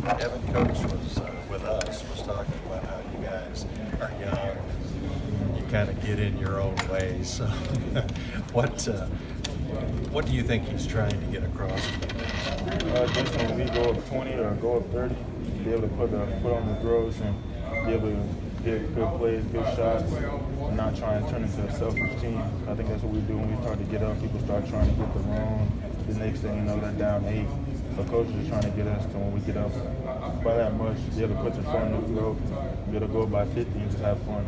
Evan Coach was with us, was talking about how you guys are young. You kind of get in your own way. So, what do you think he's trying to get across? Just when we go up 20 or go up 30, be able to put the foot on the throws and be able to get good plays, good shots, and not try and turn into a selfish team. I think that's what we do when we start to get up. People start trying to get the wrong. The next thing you know, they're down 8. So coaches are trying to get us to when we get up by that much, be able to put your foot on the throat, be able to go by 50 and just have fun.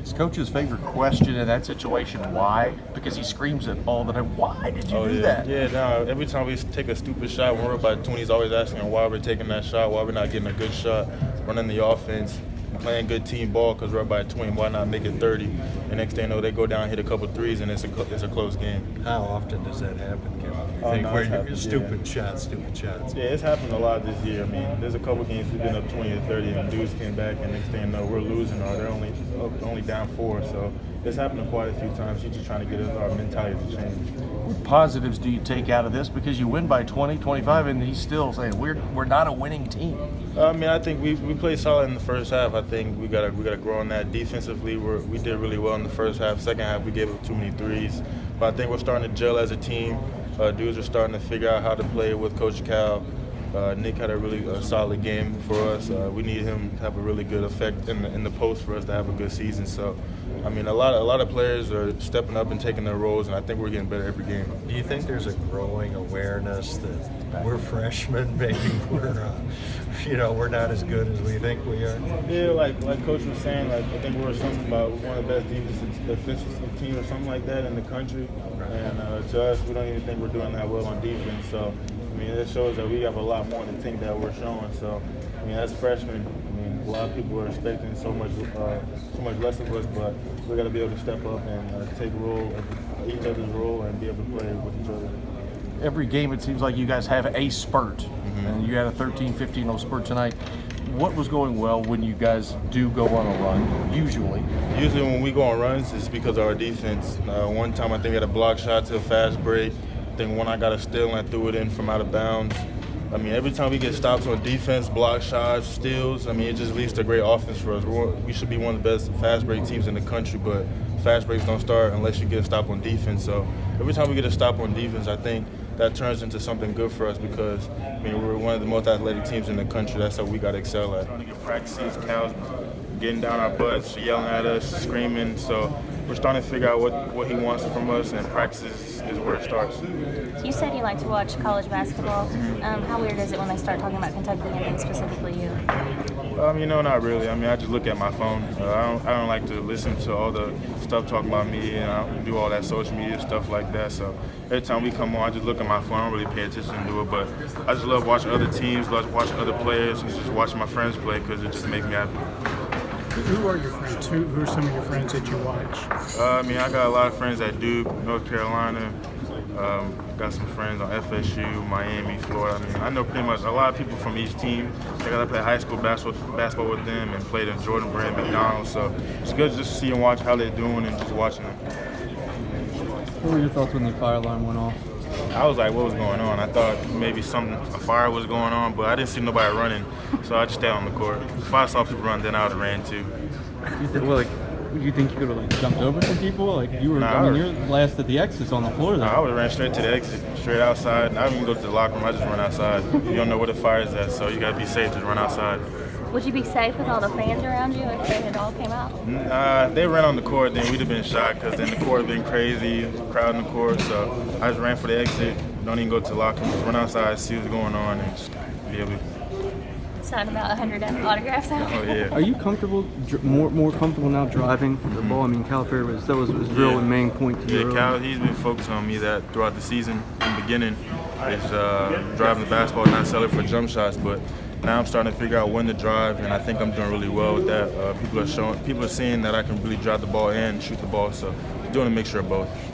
Is Coach's favorite question in that situation why? Because he screams it all the time. Why did you do that? Yeah, no, every time we take a stupid shot, when we're about 20, he's always asking why we're taking that shot, why we're not getting a good shot, running the offense, playing good team ball because we're up by 20, why not make it 30? And next thing you know, they go down, hit a couple threes, and it's a close game. How often does that happen, Kevin? You think no, where it's you're happened, stupid shots? Yeah, it's happened a lot this year. I mean, there's a couple games we've been up 20 or 30, and dudes came back, and next thing you know, we're losing, or they're only down 4. So it's happened quite a few times. He's just trying to get our mentality to change. What positives do you take out of this? Because you win by 20, 25, and he's still saying we're not a winning team. I mean, I think we played solid in the first half. I think we gotta grow on that. Defensively, we did really well in the first half. Second half, we gave up too many threes. But I think we're starting to gel as a team. Dudes are starting to figure out how to play with Coach Cal. Nick had a really solid game for us. We need him to have a really good effect in the post for us to have a good season. So, I mean, a lot of players are stepping up and taking their roles, and I think we're getting better every game. Do you think there's a growing awareness that we're freshmen, maybe we're not as good as we think we are? Yeah, like Coach was saying, I think we're something about one of the best defensive teams or something like that in the country. And to us, we don't even think we're doing that well on defense. So, I mean, it shows that we have a lot more to think that we're showing. So, I mean, as freshmen, a lot of people are expecting so much less of us, but we got to be able to step up and take each other's role and be able to play with each other. Every game, it seems like you guys have a spurt, and you had a 13-15-0 spurt tonight. What was going well when you guys do go on a run, usually? Usually when we go on runs, it's because of our defense. One time I think we had a block shot to a fast break. I think one I got a steal and I threw it in from out of bounds. I mean, every time we get stops on defense, block shots, steals, I mean, it just leads to great offense for us. We should be one of the best fast break teams in the country, but fast breaks don't start unless you get a stop on defense. So every time we get a stop on defense, I think that turns into something good for us because, I mean, we're one of the most athletic teams in the country. That's what we got to excel at. Trying to get practices, Cal's getting down our butts, yelling at us, screaming. So we're starting to figure out what he wants from us, and practice is where it starts. You said you like to watch college basketball. How weird is it when they start talking about Kentucky and then specifically you? Not really. I mean, I just look at my phone. I don't like to listen to all the stuff talking about me, and I don't do all that social media stuff like that. So every time we come on, I just look at my phone. I don't really pay attention to it, but I just love watching other teams, love watching other players, and just watching my friends play because it just makes me happy. Who are your friends? Who are some of your friends that you watch? I got a lot of friends at Duke, North Carolina. Got some friends on FSU, Miami, Florida. I mean, I know pretty much a lot of people from each team. I got to play high school basketball with them and played in Jordan Brand, McDonald's. So it's good just to see and watch how they're doing and just watching them. What were your thoughts when the fire alarm went off? I was like, what was going on? I thought maybe a fire was going on, but I didn't see nobody running, so I just stayed on the court. If I saw people run, then I would have ran too. Do you think you could have jumped over some people? You're last at the exits on the floor there. I would have ran straight to the exit, straight outside. I didn't even go to the locker room. I just run outside. You don't know where the fire is at, so you got to be safe. Just run outside. Would you be safe with all the fans around you if they had all came out? They ran on the court, then we'd have been shot because then the court would have been crazy, crowd in the court. So I just ran for the exit. Don't even go to the locker room. Just run outside, see what's going on, and just be able to. Sign about 100 autographs out. Oh yeah. Are you comfortable, more comfortable now driving the ball? I mean, Cal Perry was real the main point to you. Yeah, Cal, he's been focused on me that throughout the season. In the beginning, is driving the basketball, not selling for jump shots, but now I'm starting to figure out when to drive, and I think I'm doing really well with that. People are seeing that I can really drive the ball and shoot the ball, so doing a mixture of both.